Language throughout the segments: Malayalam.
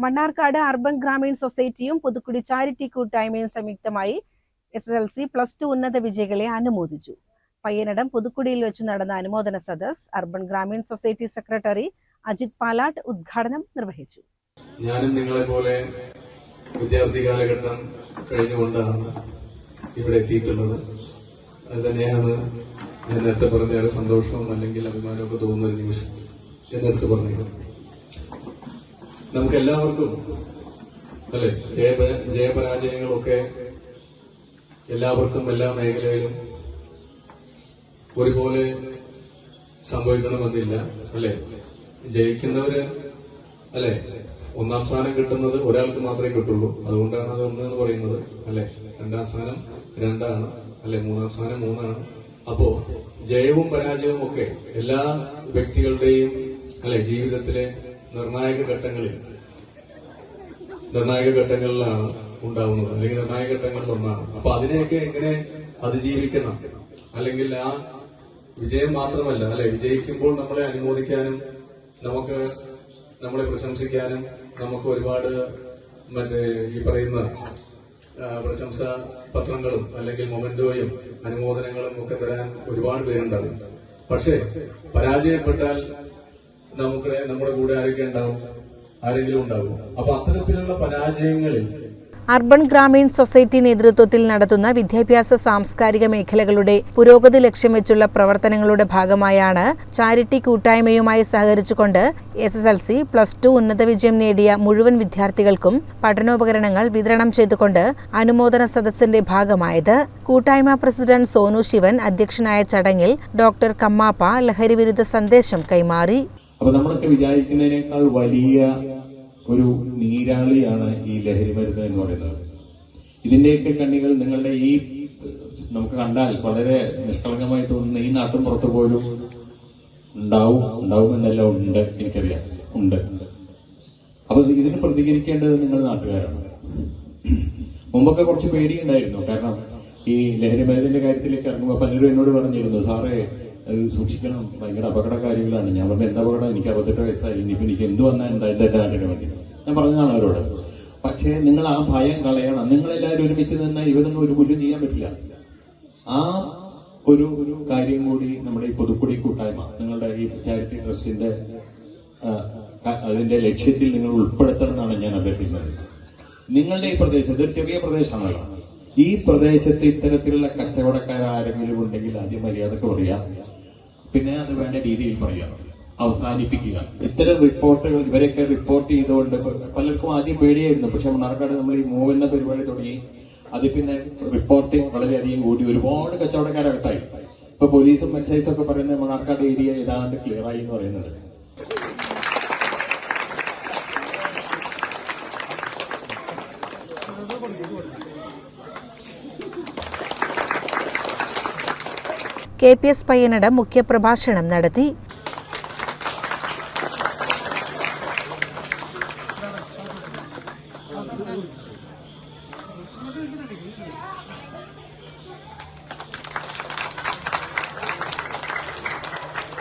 മണ്ണാർക്കാട് അർബൻ ഗ്രാമീൺ സൊസൈറ്റിയും പുതുക്കുടി ചാരിറ്റി കൂട്ടായ്മയും സംയുക്തമായി SSLC +2 ഉന്നത വിജയികളെ അനുമോദിച്ചു. പയ്യനടം പുതുക്കുടിയിൽ വെച്ച് നടന്ന അനുമോദന സദസ് urban Grameen society secretary Ajith Palatt ഉദ്ഘാടനം നിർവഹിച്ചു. ഞാനും നിങ്ങളെ പോലെ വിദ്യാർത്ഥി കാലഘട്ടം കഴിഞ്ഞുകൊണ്ടാണ് ഇവിടെ എത്തിയിട്ടുള്ളത്. അത് തന്നെയാണ് ഞാൻ നേരത്തെ പറഞ്ഞ ഒരു സന്തോഷവും അല്ലെങ്കിൽ അഭിമാനമൊക്കെ തോന്നുന്ന ഒരു നിമിഷം എന്നെടുത്ത് പറഞ്ഞത്. നമുക്ക് എല്ലാവർക്കും അല്ലെ ജയപരാജയങ്ങളൊക്കെ എല്ലാവർക്കും എല്ലാ മേഖലയിലും ഒരുപോലെ സംഭവിക്കണമെന്നില്ല അല്ലെ. ജയിക്കുന്നവര് അല്ലെ ഒന്നാം സ്ഥാനം കിട്ടുന്നത് ഒരാൾക്ക് മാത്രമേ കിട്ടുള്ളൂ. അതുകൊണ്ടാണ് അത് ഒന്നെന്ന് പറയുന്നത് അല്ലെ. രണ്ടാം സ്ഥാനം 2 ആണ് അല്ലെ, മൂന്നാം സ്ഥാനം 3 ആണ്. അപ്പോ ജയവും പരാജയവും ഒക്കെ എല്ലാ വ്യക്തികളുടെയും അല്ലെ ജീവിതത്തിലെ നിർണായക ഘട്ടങ്ങളിലാണ് ഉണ്ടാവുന്നത്, അല്ലെങ്കിൽ നിർണായക ഘട്ടങ്ങളിൽ ഒന്നാണ്. അപ്പൊ അതിനെയൊക്കെ എങ്ങനെ അതിജീവിക്കണം, അല്ലെങ്കിൽ ആ വിജയം മാത്രമല്ല അല്ലെ, വിജയിക്കുമ്പോൾ നമ്മളെ അനുമോദിക്കാനും നമുക്ക് നമ്മളെ പ്രശംസിക്കാനും നമുക്ക് ഒരുപാട് ഈ പറയുന്ന പ്രശംസാ പത്രങ്ങളും അല്ലെങ്കിൽ മൊമെന്റോയും അനുമോദനങ്ങളും ഒക്കെ തരാൻ ഒരുപാട് പേരുണ്ടാകും. പക്ഷേ പരാജയപ്പെട്ടാൽ നമ്മുടെ കൂടെ ആരെങ്കിലും ഉണ്ടാവും. അപ്പൊ അത്തരത്തിലുള്ള പരാജയങ്ങളിൽ അർബൻ ഗ്രാമീൺ സൊസൈറ്റി നേതൃത്വത്തിൽ നടത്തുന്ന വിദ്യാഭ്യാസ സാംസ്കാരിക മേഖലകളുടെ പുരോഗതി ലക്ഷ്യം വെച്ചുള്ള പ്രവർത്തനങ്ങളുടെ ഭാഗമായാണ് ചാരിറ്റി കൂട്ടായ്മയുമായി സഹകരിച്ചുകൊണ്ട് SSLC +2 ഉന്നത വിജയം നേടിയ മുഴുവൻ വിദ്യാർത്ഥികൾക്കും പഠനോപകരണങ്ങൾ വിതരണം ചെയ്തുകൊണ്ട് അനുമോദന സദസ്സിന്റെ ഭാഗമായത്. കൂട്ടായ്മ പ്രസിഡന്റ് സോനു ശിവൻ അധ്യക്ഷനായ ചടങ്ങിൽ ഡോക്ടർ കമ്മാപ്പ ലഹരി വിരുദ്ധ സന്ദേശം കൈമാറി. അപ്പൊ നമ്മളൊക്കെ വിചാരിക്കുന്നതിനേക്കാൾ വലിയ ഒരു നീരാളിയാണ് ഈ ലഹരി മരുന്ന് എന്ന് പറയുന്നത്. ഇതിന്റെയൊക്കെ കണ്ണികൾ നിങ്ങളുടെ ഈ നമുക്ക് കണ്ടാൽ വളരെ നിഷ്കളങ്കമായി തോന്നുന്ന ഈ നാട്ടും പുറത്തു പോലും ഉണ്ടാവും എന്നല്ല ഉണ്ട്, എനിക്കറിയാം ഉണ്ട്. അപ്പൊ ഇതിന് പ്രതികരിക്കേണ്ടത് നിങ്ങൾ നാട്ടുകാരാണ്. മുമ്പൊക്കെ കുറച്ച് പേടിയുണ്ടായിരുന്നു. കാരണം ഈ ലഹരി മരുന്നിന്റെ കാര്യത്തിലേക്ക് ഇറങ്ങുമ്പോൾ പലരും എന്നോട് പറഞ്ഞിരുന്നു, സാറേ സൂക്ഷിക്കണം, ഭയങ്കര അപകടകാരികളാണ്. ഞാൻ പറഞ്ഞ എന്താ അപകടം, എനിക്ക് 68 വയസ്സായി, ഇനിയിപ്പോ എനിക്ക് എന്ത് വന്നാൽ എന്താ നാട്ടിന് വേണ്ടി ഞാൻ പറഞ്ഞതാണ് അവരോട്. പക്ഷേ നിങ്ങൾ ആ ഭയം കളയണം. നിങ്ങളെല്ലാവരും ഒരുമിച്ച് തന്നെ ഇവരൊന്നും ഒരു പുല്ലും ചെയ്യാൻ പറ്റില്ല. ആ ഒരു കാര്യം കൂടി നമ്മുടെ ഈ പുതുക്കുടി കൂട്ടായ്മ നിങ്ങളുടെ ഈ ചാരിറ്റി ട്രസ്റ്റിന്റെ അതിന്റെ ലക്ഷ്യത്തിൽ നിങ്ങൾ ഉൾപ്പെടുത്തണമെന്നാണ് ഞാൻ അഭ്യർത്ഥിക്കുന്നത്. നിങ്ങളുടെ ഈ പ്രദേശം ഇതൊരു ചെറിയ പ്രദേശമാണല്ലോ. ഈ പ്രദേശത്ത് ഇത്തരത്തിലുള്ള കച്ചവടക്കാരെങ്കിലും ഉണ്ടെങ്കിൽ ആദ്യം മര്യാദക്ക് പറയാം, പിന്നെ അത് വേണ്ട രീതിയിൽ പറയാം, അവസാനിപ്പിക്കുക. ഇത്തരം റിപ്പോർട്ടുകൾ ഇവരൊക്കെ റിപ്പോർട്ട് ചെയ്തുകൊണ്ട് പലർക്കും ആദ്യം പേടിയായിരുന്നു. പക്ഷെ മണ്ണാർക്കാട് നമ്മൾ ഈ മൂവ് എന്ന പരിപാടി തുടങ്ങി, അത് പിന്നെ റിപ്പോർട്ടിംഗ് വളരെയധികം കൂടി, ഒരുപാട് കച്ചവടക്കാരകത്തായി. ഇപ്പൊ പോലീസും എക്സൈസും ഒക്കെ പറയുന്നത് മണ്ണാർക്കാട് ഏരിയ ഏതാണ്ട് ക്ലിയർ ആയി എന്ന് പറയുന്നത്. KPS പയ്യനടം മുഖ്യപ്രഭാഷണം നടത്തി.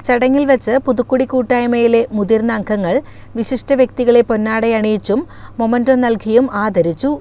ചടങ്ങിൽ വെച്ച് പുതുക്കുടി കൂട്ടായ്മയിലെ മുതിർന്ന അംഗങ്ങൾ വിശിഷ്ട വ്യക്തികളെ പൊന്നാടയണിയിച്ചും മൊമന്റോ നൽകിയും ആദരിച്ചു.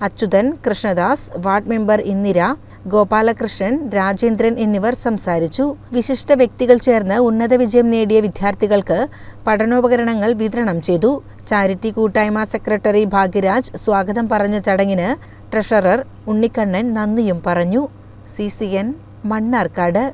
അച്യുതൻ, കൃഷ്ണദാസ്, വാർഡ് മെമ്പർ ഇന്ദിര, ഗോപാലകൃഷ്ണൻ, രാജേന്ദ്രൻ എന്നിവർ സംസാരിച്ചു. വിശിഷ്ട വ്യക്തികൾ ചേർന്ന് ഉന്നത വിജയം നേടിയ വിദ്യാർത്ഥികൾക്ക് പഠനോപകരണങ്ങൾ വിതരണം ചെയ്തു. ചാരിറ്റി കൂട്ടായ്മ സെക്രട്ടറി ഭാഗ്യരാജ് സ്വാഗതം പറഞ്ഞ ചടങ്ങിന് ട്രഷറർ ഉണ്ണിക്കണ്ണൻ നന്ദിയും പറഞ്ഞു. CCN മണ്ണാർക്കാട്.